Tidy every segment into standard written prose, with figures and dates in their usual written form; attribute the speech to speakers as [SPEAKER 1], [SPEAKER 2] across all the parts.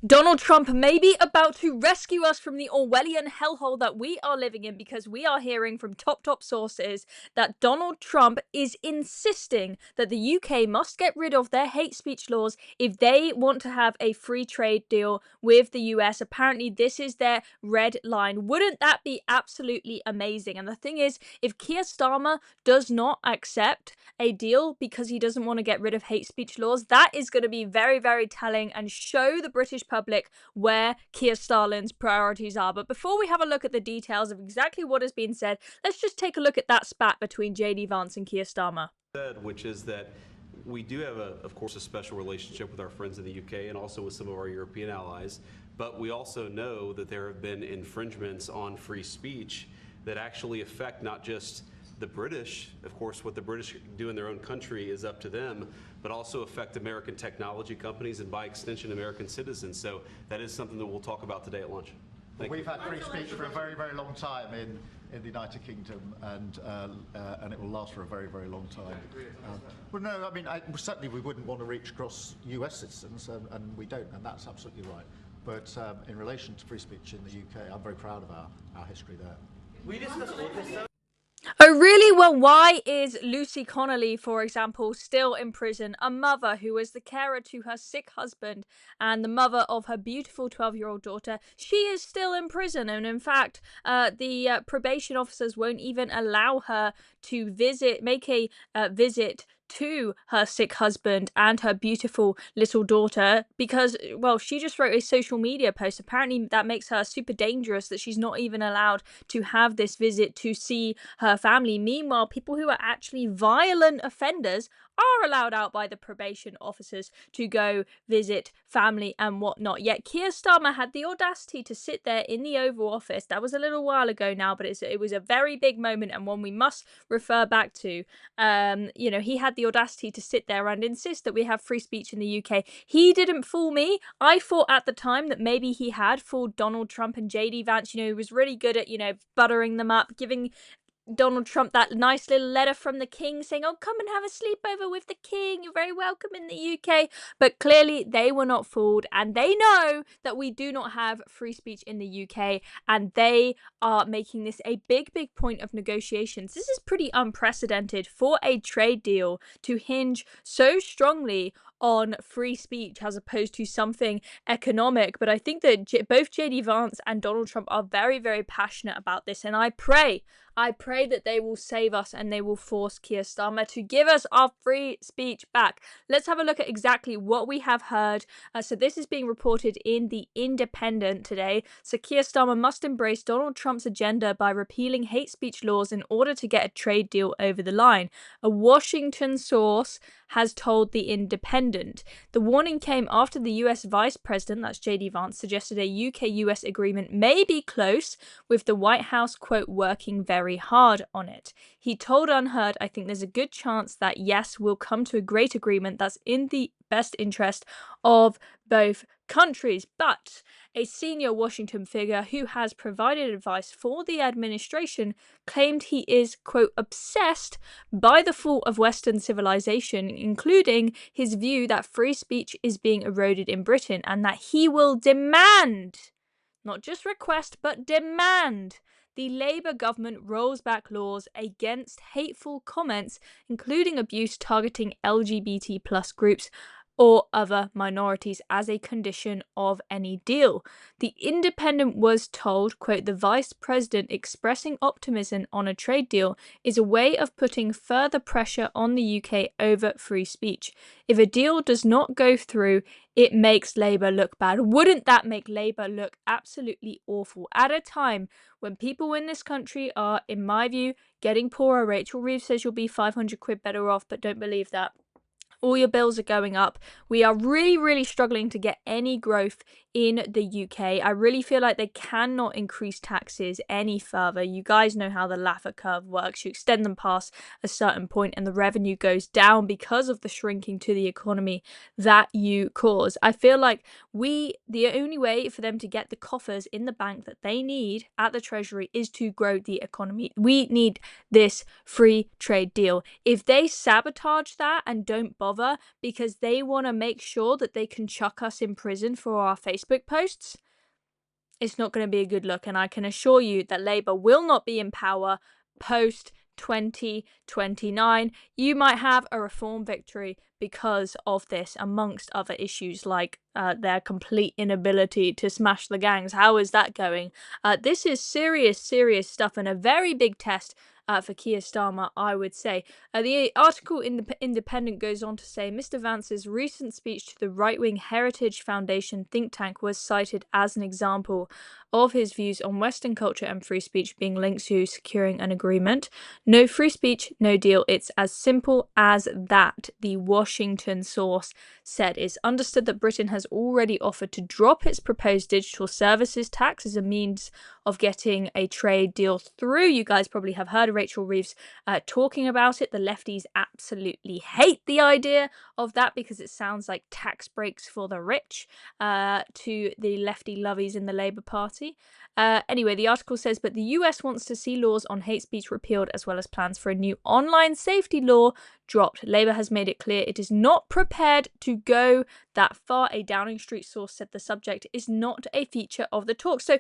[SPEAKER 1] Donald Trump may be about to rescue us from the Orwellian hellhole that we are living in, because we are hearing from top sources that Donald Trump is insisting that the UK must get rid of their hate speech laws if they want to have a free trade deal with the US. Apparently, this is their red line. Wouldn't that be absolutely amazing? And the thing is, if Keir Starmer does not accept a deal because he doesn't want to get rid of hate speech laws, that is going to be very, very telling and show the British public where Keir Starmer's priorities are. But before we have a look at the details of exactly what has been said, let's just take a look at that spat between JD Vance and Keir Starmer.
[SPEAKER 2] Which is that we do have, of course, a special relationship with our friends in the UK and also with some of our European allies. But we also know that there have been infringements on free speech that actually affect not just the British. Of course, what the British do in their own country is up to them, but also affect American technology companies and by extension American citizens. So that is something that we'll talk about today at lunch.
[SPEAKER 3] We've had free speech for a very, very long time in the United Kingdom, and it will last for a very, very long time. Well, no, I mean, certainly we wouldn't want to reach across US citizens, and we don't, and that's absolutely right. But in relation to free speech in the UK, I'm very proud of our history there.
[SPEAKER 4] We discussed all this.
[SPEAKER 1] Oh, really? Well, why is Lucy Connolly, for example, still in prison? A mother who was the carer to her sick husband and the mother of her beautiful 12-year-old daughter. She is still in prison. And in fact, the probation officers won't even allow her to make a visit to her sick husband and her beautiful little daughter because, well, she just wrote a social media post. Apparently that makes her super dangerous, that she's not even allowed to have this visit to see her family. Meanwhile, people who are actually violent offenders are allowed out by the probation officers to go visit family and whatnot. Yet Keir Starmer had the audacity to sit there in the Oval Office. That was a little while ago now, but it was a very big moment and one we must refer back to. He had the audacity to sit there and insist that we have free speech in the UK. He didn't fool me. I thought at the time that maybe he had fooled Donald Trump and JD Vance. He was really good at, buttering them up, giving Donald Trump that nice little letter from the king saying, oh, come and have a sleepover with the king, you're very welcome in the UK. But clearly they were not fooled, and they know that we do not have free speech in the UK, and they are making this a big point of negotiations. This is pretty unprecedented for a trade deal to hinge so strongly on free speech as opposed to something economic. But I think that both JD Vance and Donald Trump are very, very passionate about this, and I pray that they will save us and they will force Keir Starmer to give us our free speech back. Let's have a look at exactly what we have heard. So this is being reported in The Independent today. So Keir Starmer must embrace Donald Trump's agenda by repealing hate speech laws in order to get a trade deal over the line. A Washington source has told The Independent. The warning came after the US Vice President, that's JD Vance, suggested a UK-US agreement may be close, with the White House, quote, working very hard on it. He told Unheard, I think there's a good chance that, yes, we'll come to a great agreement that's in the best interest of both countries. But a senior Washington figure who has provided advice for the administration claimed he is, quote, obsessed by the fall of Western civilization, including his view that free speech is being eroded in Britain, and that he will demand, not just request, but demand, the Labour government rolls back laws against hateful comments, including abuse targeting LGBT plus groups or other minorities, as a condition of any deal. The Independent was told, quote, the Vice President expressing optimism on a trade deal is a way of putting further pressure on the UK over free speech. If a deal does not go through, it makes Labour look bad. Wouldn't that make Labour look absolutely awful at a time when people in this country are, in my view, getting poorer? Rachel Reeves says you'll be 500 quid better off, but don't believe that. All your bills are going up. We are really struggling to get any growth in the UK. I really feel like they cannot increase taxes any further. You guys know how the Laffer curve works. You extend them past a certain point and the revenue goes down because of the shrinking to the economy that you cause. I feel like the only way for them to get the coffers in the bank that they need at the Treasury is to grow the economy. We need this free trade deal. If they sabotage that and don't bother bother because they want to make sure that they can chuck us in prison for our Facebook posts, it's not going to be a good look. And I can assure you that Labour will not be in power post 2029. You might have a reform victory because of this, amongst other issues like their complete inability to smash the gangs. How is that going? This is serious stuff and a very big test for Keir Starmer, I would say. The article in the Independent goes on to say Mr. Vance's recent speech to the right-wing Heritage Foundation think tank was cited as an example of his views on Western culture and free speech being linked to securing an agreement. No free speech, no deal. It's as simple as that, the Washington source said. It's understood that Britain has already offered to drop its proposed digital services tax as a means of getting a trade deal through. You guys probably have heard of Rachel Reeves talking about it. The lefties absolutely hate the idea of that because it sounds like tax breaks for the rich to the lefty lovies in the Labour Party. Anyway, the article says, but the US wants to see laws on hate speech repealed as well as plans for a new online safety law dropped. Labour has made it clear it is not prepared to go that far. A Downing Street source said the subject is not a feature of the talk. So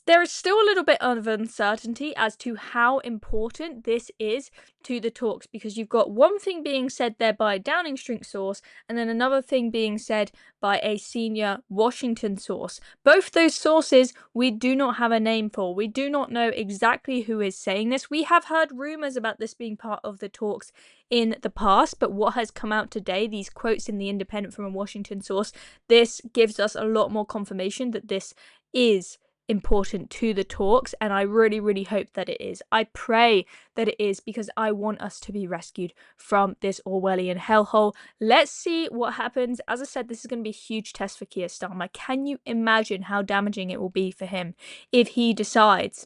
[SPEAKER 1] there is still a little bit of uncertainty as to how important this is to the talks, because you've got one thing being said there by a Downing Street source and then another thing being said by a senior Washington source. Both those sources we do not have a name for. We do not know exactly who is saying this. We have heard rumours about this being part of the talks in the past, but what has come out today, these quotes in the Independent from a Washington source, this gives us a lot more confirmation that this is important to the talks, and I really hope that it is. I pray that it is, because I want us to be rescued from this Orwellian hellhole. Let's see what happens. As I said, this is going to be a huge test for Keir Starmer. Can you imagine how damaging it will be for him if he decides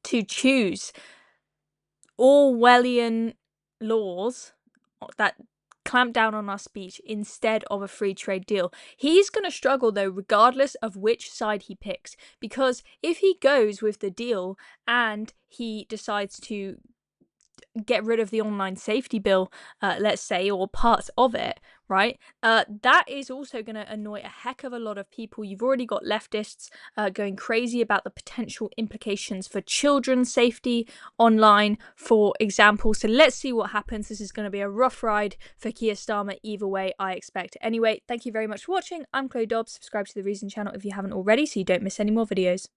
[SPEAKER 1] to choose Orwellian laws that clamp down on our speech instead of a free trade deal? He's going to struggle though, regardless of which side he picks, because if he goes with the deal and he decides to get rid of the online safety bill, let's say, or parts of it, right? That is also going to annoy a heck of a lot of people. You've already got leftists going crazy about the potential implications for children's safety online, for example. So let's see what happens. This is going to be a rough ride for Keir Starmer either way, I expect. Anyway, thank you very much for watching. I'm Chloe Dobbs. Subscribe to the Reason channel if you haven't already so you don't miss any more videos.